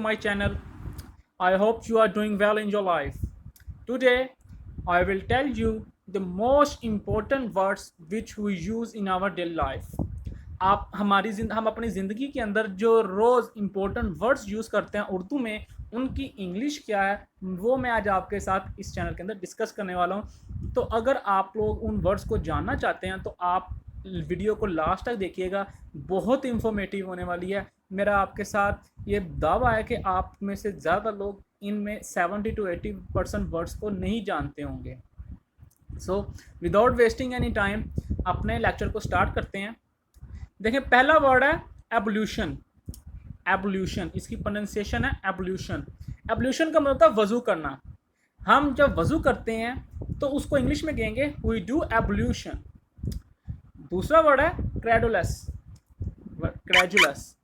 my channel. I hope you are doing well in your life. Today, I will tell you the most important words which we use in our daily life. हम अपनी ज़िंदगी के अंदर जो रोज़ important words use करते हैं उर्दू में, उनकी इंग्लिश क्या है वो मैं आज आपके साथ इस चैनल के अंदर डिस्कस करने वाला हूँ। तो अगर आप लोग उन वर्ड्स को जानना चाहते हैं तो आप वीडियो को लास्ट तक देखिएगा, बहुत इंफॉर्मेटिव होने वाली है। मेरा आपके साथ ये दावा है कि आप में से ज़्यादा लोग इनमें 70 to 80% वर्ड्स को नहीं जानते होंगे। So without wasting any time अपने लेक्चर को स्टार्ट करते हैं। देखिए, पहला वर्ड है एवोल्यूशन। एवोल्यूशन, इसकी प्रोनाउंसिएशन है एवोल्यूशन। एवोल्यूशन का मतलब होता है वज़ू करना। हम जब वज़ू करते हैं तो उसको इंग्लिश में कहेंगे वी डू एवोल्यूशन। दूसरा वर्ड है क्रेडुलस। क्रेजुलस,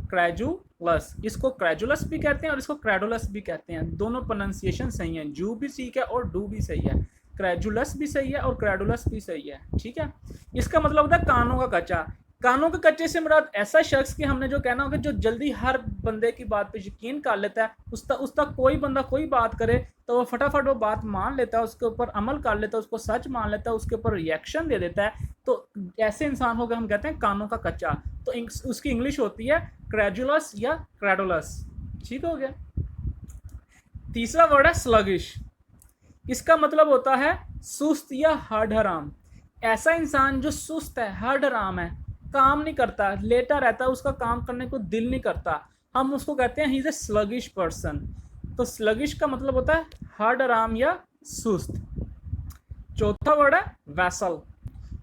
क्रेजुलस, इसको क्रेजुलस भी कहते हैं और इसको क्रेडुलस भी कहते हैं। दोनों प्रोनाउंसिएशन सही है, जू भी ठीक है और डू भी सही है। क्रेजुलस भी सही है और क्रेडुलस भी सही है, ठीक है। इसका मतलब होता है कानों का कच्चा। कानों के कच्चे से मुराद ऐसा शख्स कि हमने जो कहना होगा जो जल्दी हर बंदे की बात पे यकीन कर लेता है, उसका कोई बंदा कोई बात करे तो वो फटाफट वो बात मान लेता है, उसके ऊपर अमल कर लेता है, उसको सच मान लेता है, उसके ऊपर रिएक्शन दे देता है। तो ऐसे इंसान हो गए, हम कहते हैं कानों का कच्चा। तो उसकी इंग्लिश होती है क्रेजुलस या क्रेडुलस, ठीक हो गया। तीसरा वर्ड है स्लगिश। इसका मतलब होता है सुस्त या हड हराम। ऐसा इंसान जो सुस्त है, हड हराम है, काम नहीं करता, लेटा रहता है, उसका काम करने को दिल नहीं करता, हम उसको कहते हैं ही इज ए स्लगिश पर्सन। तो स्लगिश का मतलब होता है हड हराम या सुस्त। चौथा वर्ड है वैसल।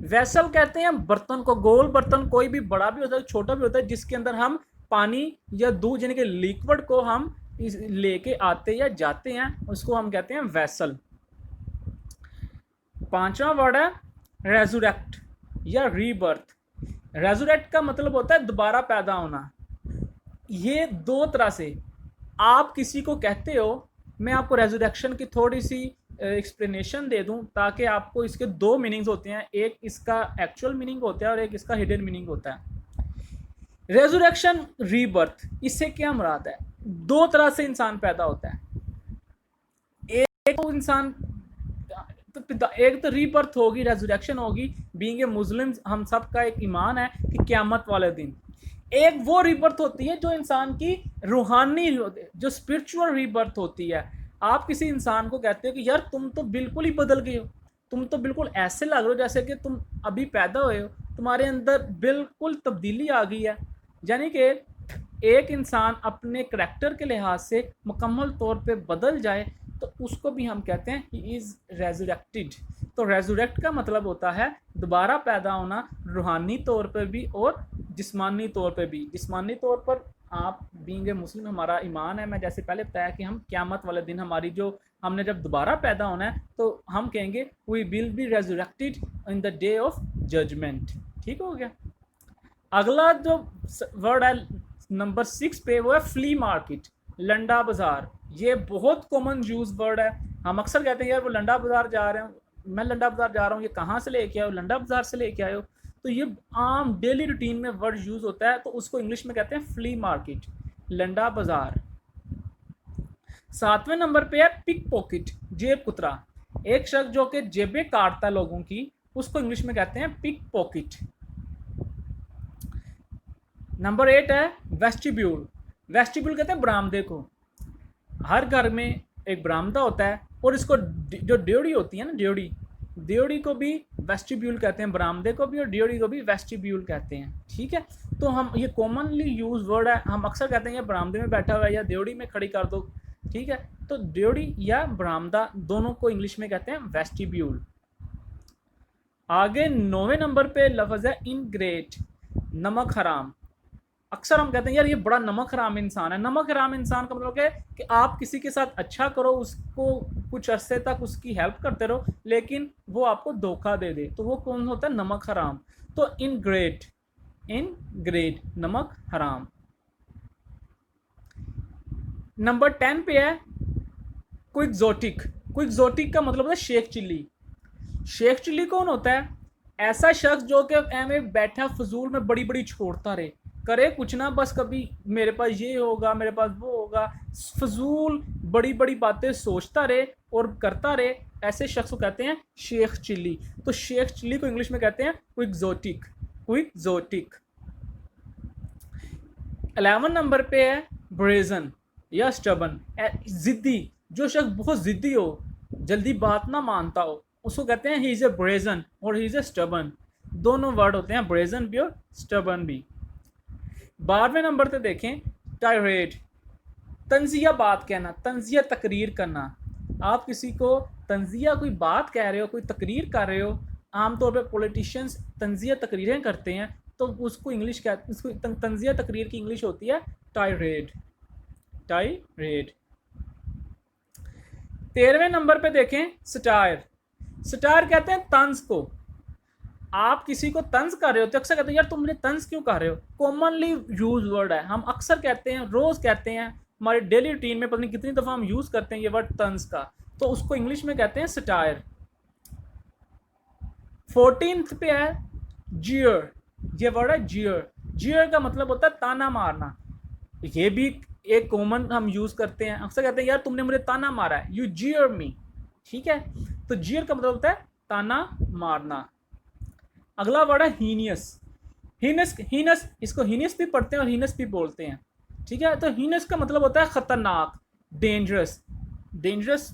वैसल कहते हैं बर्तन को, गोल बर्तन, कोई भी बड़ा भी होता है छोटा भी होता है, जिसके अंदर हम पानी या दूध यानी कि लिक्विड को हम लेके आते या जाते हैं, उसको हम कहते हैं वैसल। पांचवा वर्ड है रेजुरेक्ट या रीबर्थ। रेजुरेक्ट का मतलब होता है दोबारा पैदा होना। ये दो तरह से आप किसी को कहते हो। मैं आपको रेजुरेक्शन की थोड़ी सी एक्सप्लेनेशन दे दूं ताकि आपको इसके दो मीनिंग्स होते हैं, एक इसका एक्चुअल मीनिंग होता है और एक इसका हिडन मीनिंग होता है। रेजुरेक्शन, रीबर्थ, इससे क्या मुराद है? दो तरह से इंसान पैदा होता है। एक तो इंसान एक तो रीबर्थ होगी, रेजुरेक्शन होगी। बीइंग ए मुस्लिम हम सब का एक ईमान है कि क़यामत वाले दिन। एक वो रीबर्थ होती है जो इंसान की रूहानी, जो स्पिरिचुअल रीबर्थ होती है। आप किसी इंसान को कहते हो कि यार तुम तो बिल्कुल ही बदल गए हो, तुम तो बिल्कुल ऐसे लग रहे हो जैसे कि तुम अभी पैदा हुए हो, तुम्हारे अंदर बिल्कुल तब्दीली आ गई है। यानी कि एक इंसान अपने करैक्टर के लिहाज से मुकम्मल तौर पे बदल जाए तो उसको भी हम कहते हैं ही इज़ रेजुरेक्टेड। तो रेजुरेक्ट का मतलब होता है दोबारा पैदा होना, रूहानी तौर पर भी और जिस्मानी तौर पर भी। जिस्मानी तौर पर आप बीइंग ए मुस्लिम हमारा ईमान है, मैं जैसे पहले बताया कि हम क़यामत वाले दिन हमारी जो हमने जब दोबारा पैदा होना है तो हम कहेंगे we will be resurrected in the day of judgement, ठीक हो गया। अगला जो वर्ड है नंबर 6 पे, वो है फ्ली मार्केट, लंडा बाज़ार। ये बहुत कॉमन यूज वर्ड है। हम अक्सर कहते हैं यार वो लंडा बाज़ार जा रहे हैं, मैं लंडा बाज़ार जा रहा हूँ, ये कहाँ से लेके आए हो? लंडा बाज़ार से लेके आए हो। तो ये आम डेली रूटीन में वर्ड यूज़ होता है, तो उसको इंग्लिश में कहते हैं फ्ली मार्केट, लंडा बाज़ार। 7वें नंबर पे है पिक पॉकेट, जेब कुतरा। एक शख्स जो कि जेबें काटता है लोगों की, उसको इंग्लिश में कहते हैं पिक पॉकेट। नंबर 8 है वेस्टिब्यूल। वेस्टिब्यूल कहते हैं बरामदे को। हर घर में एक बरामदा होता है और इसको जो ड्योढ़ी होती है ना, ड्योढ़ी को भी वेस्टिब्यूल कहते हैं, बरामदे को भी और ड्योढ़ी को भी वेस्टिब्यूल कहते हैं, ठीक है। तो हम ये कॉमनली यूज वर्ड है, हम अक्सर कहते हैं ये बरामदे में बैठा हुआ है या ड्योढ़ी में खड़ी कर दो, ठीक है। तो ड्योढ़ी या बरामदा दोनों को इंग्लिश में कहते हैं वेस्टिब्यूल। आगे 9वें नंबर पे लफ्ज़ है इनग्रेट, नमक हराम। अक्सर हम कहते हैं यार ये बड़ा नमक हराम इंसान है। नमक हराम इंसान का मतलब है कि आप किसी के साथ अच्छा करो, उसको कुछ अरसे तक उसकी हेल्प करते रहो, लेकिन वो आपको धोखा दे दे, तो वो कौन होता है? नमक हराम। तो इनग्रेट, नमक हराम। नंबर 10 पे है क्विक्सोटिक। क्विक्सोटिक का मतलब होता है शेख चिल्ली। शेख चिल्ली कौन होता है? ऐसा शख्स जो कि एवं बैठा फजूल में बड़ी बड़ी छोड़ता रहे, करे कुछ ना, बस कभी मेरे पास ये होगा, मेरे पास वो होगा, फजूल बड़ी बड़ी बातें सोचता रहे और करता रहे, ऐसे शख्स को कहते हैं शेख चिल्ली। तो शेख चिल्ली को इंग्लिश में कहते हैं क्विकजोटिक। क्विकजोटिक। 11 नंबर पे है ब्रेजन या स्टबन, जिद्दी। जो शख्स बहुत जिद्दी हो, जल्दी बात ना मानता हो, उसको कहते हैं ही इज़ ए ब्रेजन और ही इज़ ए स्टबन। दोनों वर्ड होते हैं, ब्रेजन भी और स्टबन भी। 12वें नंबर पे देखें टायरेड, तंजिया बात कहना, तंजिया तकरीर करना। आप किसी को तंजिया कोई बात कह रहे हो, कोई तकरीर कर रहे हो, आमतौर पे पॉलिटिशियंस तंजिया तकरीरें करते हैं, तो उसको इंग्लिश क्या, उसको तंजिया तकरीर की इंग्लिश होती है टायरेड। टायरेड। 13वें नंबर पे देखें सटायर। सटायर कहते हैं तंज को। आप किसी को तंज कर रहे हो तो अक्सर कहते हैं यार तुम मुझे तंज क्यों कर रहे हो। कॉमनली यूज वर्ड है, हम अक्सर कहते हैं, रोज कहते हैं, हमारे डेली रूटीन में पता नहीं कितनी दफा हम यूज करते हैं ये वर्ड तंज का, तो उसको इंग्लिश में कहते हैं सटायर। 14th पे है जियर। ये वर्ड है जियर। जियर का मतलब होता है ताना मारना। ये भी एक कॉमन हम यूज करते हैं, अक्सर कहते हैं यार तुमने मुझे ताना मारा है, यू जियर मी। ठीक है, तो जियर का मतलब होता है ताना मारना। अगला वर्ड है हीनियस। हीनस, हीनस, इसको हीनियस भी पढ़ते हैं और हीनस भी बोलते हैं। ठीक है, तो हीनस का मतलब होता है खतरनाक, डेंजरस। डेंजरस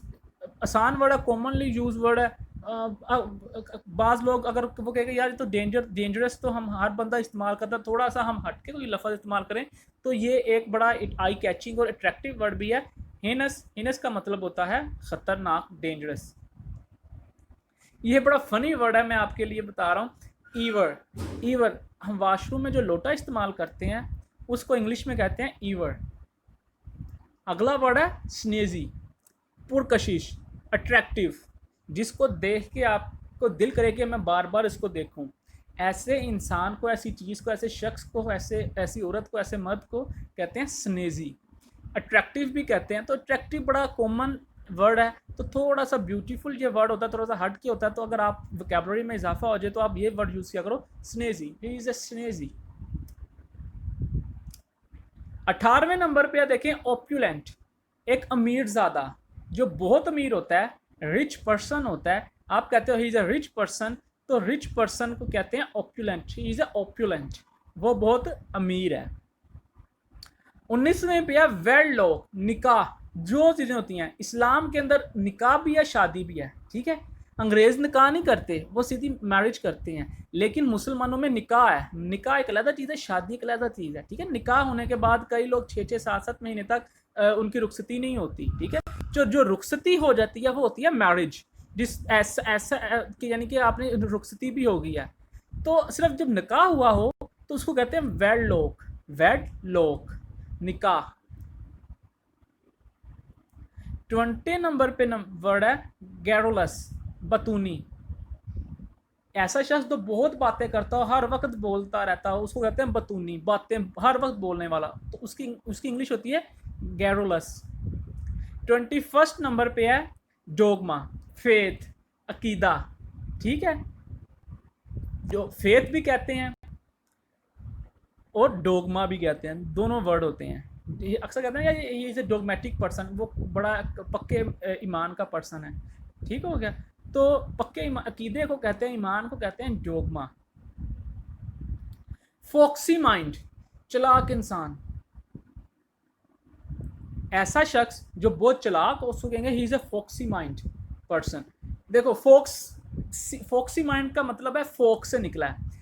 आसान वर्ड है, कॉमनली यूज वर्ड है। बाज़ लोग अगर वो कहेंगे यार तो डेंजरस तो हम हर बंदा इस्तेमाल करता है, थोड़ा सा हम हट के कोई लफ्ज़ इस्तेमाल करें तो ये एक बड़ा आई कैचिंग और अट्रैक्टिव वर्ड भी है। हीनस, हीनस का मतलब होता है खतरनाक, डेंजरस। ये बड़ा फनी वर्ड है, मैं आपके लिए बता रहा हूँ। ईवर। ईवर, हम वाशरूम में जो लोटा इस्तेमाल करते हैं उसको इंग्लिश में कहते हैं ईवर। अगला वर्ड है स्नेजी, पुरकशिश, अट्रैक्टिव, जिसको देख के आपको दिल करे कि मैं बार बार इसको देखूं। ऐसे इंसान को, ऐसी चीज़ को, ऐसे शख्स को, ऐसी औरत को, ऐसे मर्द को कहते हैं स्नेजी। अट्रैक्टिव भी कहते हैं, तो अट्रैक्टिव बड़ा कॉमन वर्ड है, तो थोड़ा सा ब्यूटीफुल ये वर्ड होता है, थोड़ा सा हट के होता है, तो अगर आप वोकैबुलरी में इजाफा हो जाए तो आप ये वर्ड यूज़ किया करो, स्नेजी, ही इज़ ए स्नेजी। 18वें नंबर पे देखें ओप्युलेंट, एक अमीर ज़्यादा, जो बहुत अमीर होता है, रिच पर्सन होता है। आप कहते हो he is a rich person, तो रिच पर्सन को कहते हैं ओप्युलेंट, ही इज़ अ ओप्युलेंट, वो बहुत अमीर है। 19वें पे है वेडलॉक, निकाह। जो चीज़ें होती हैं इस्लाम के अंदर, निकाह भी है, शादी भी है। ठीक है, अंग्रेज़ निकाह नहीं करते, वो सीधी मैरिज करते हैं, लेकिन मुसलमानों में निकाह है। निकाह एक अलग चीज़ है, शादी एक अलग चीज़ है। ठीक है, निकाह होने के बाद कई लोग 6-6, 7-7 महीने तक उनकी रुखसती नहीं होती। ठीक है, जो रुखसती हो जाती है वो होती है मैरिज, जिस ऐसा यानी कि आपने रुखसती भी हो गई है, तो सिर्फ जब निकाह हुआ हो तो उसको कहते हैं वेडलॉक। वेडलॉक, निकाह। 20 नंबर पे वर्ड है गैरोलस, बतूनी। ऐसा शख्स जो बहुत बातें करता हो, हर वक्त बोलता रहता हो, उसको कहते हैं बतूनी, बातें हर वक्त बोलने वाला, तो उसकी इंग्लिश होती है गैरोलस। 21 नंबर पे है डोगमा, फेथ, अकीदा। ठीक है, जो फेथ भी कहते हैं और डोगमा भी कहते हैं, दोनों वर्ड होते हैं। ये अक्सर कहते हैं ये इज ए डोगमेटिक पर्सन, वो बड़ा पक्के ईमान का पर्सन है। ठीक हो गया, तो पक्के अकीदे को कहते हैं, ईमान को कहते हैं डोगमा। फोक्सी माइंड, चलाक इंसान। ऐसा शख्स जो बहुत चलाक हो उसको कहेंगे he is a foxy mind person. देखो फोक्सी माइंड का मतलब है फोक्स से निकला है।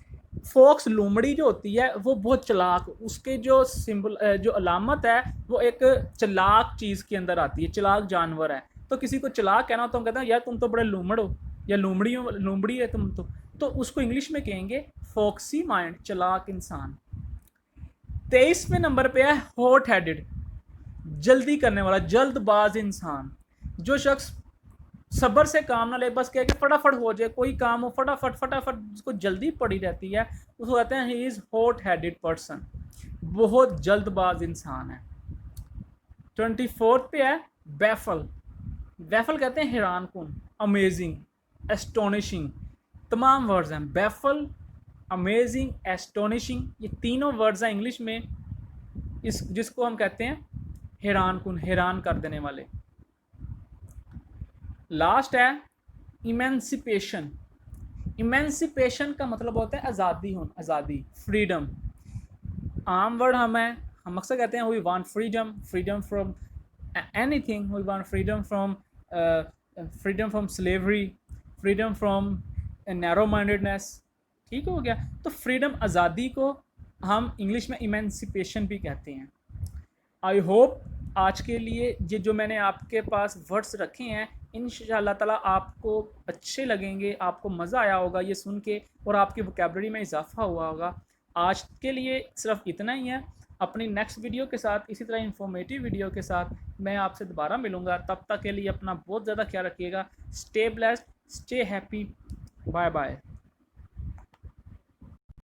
फोक्स, लोमड़ी जो होती है वो बहुत चलाक, उसके जो सिंबल, जो अलामत है वो एक चलाक चीज़ के अंदर आती है, चलाक जानवर है। तो किसी को चलाक कहना तो हम कहते हैं यार तुम तो बड़े लोमड़ हो, या लोमड़ी हो, लोमड़ी है तुम तो उसको इंग्लिश में कहेंगे फोक्सी माइंड, चलाक इंसान। 23वें नंबर पे है हॉट हेडेड, जल्दी करने वाला, जल्दबाज इंसान। जो शख्स सब्र से काम ना ले, बस कह के फटाफट हो जाए, कोई काम हो फटाफट फटाफट, जिसको जल्दी पड़ी रहती है, उसको कहते हैं he is hot headed person, बहुत जल्दबाज इंसान है। 24 पे है बैफल। बैफल कहते हैं हैरान कुन, अमेजिंग, एस्टोनिशिंग, तमाम वर्ड्स हैं। बैफल अमेजिंग, एस्टोनिशिंग, ये तीनों वर्ड्स हैं इंग्लिश में इस जिसको हम कहते हैं हैरान कुन, हैरान कर देने वाले। लास्ट है इमेंसिपेशन। इमेंसिपेशन का मतलब होता है आज़ादी होना, आज़ादी, फ्रीडम। आम वर्ड हम अक्सर कहते हैं we want freedom, freedom from anything, we want freedom from slavery, freedom from narrow mindedness. ठीक हो गया। तो फ्रीडम, आज़ादी को हम इंग्लिश में इमेंसिपेशन भी कहते हैं। आई होप आज के लिए ये जो मैंने आपके पास वर्ड्स रखे हैं इंशाअल्लाह ताला आपको अच्छे लगेंगे, आपको मज़ा आया होगा ये सुन के और आपकी वोकैबुलरी में इजाफा हुआ होगा। आज के लिए सिर्फ इतना ही है। अपनी नेक्स्ट वीडियो के साथ, इसी तरह इंफॉर्मेटिव वीडियो के साथ मैं आपसे दोबारा मिलूँगा। तब तक के लिए अपना बहुत ज़्यादा ख्याल रखिएगा। Stay blessed, stay happy, bye bye.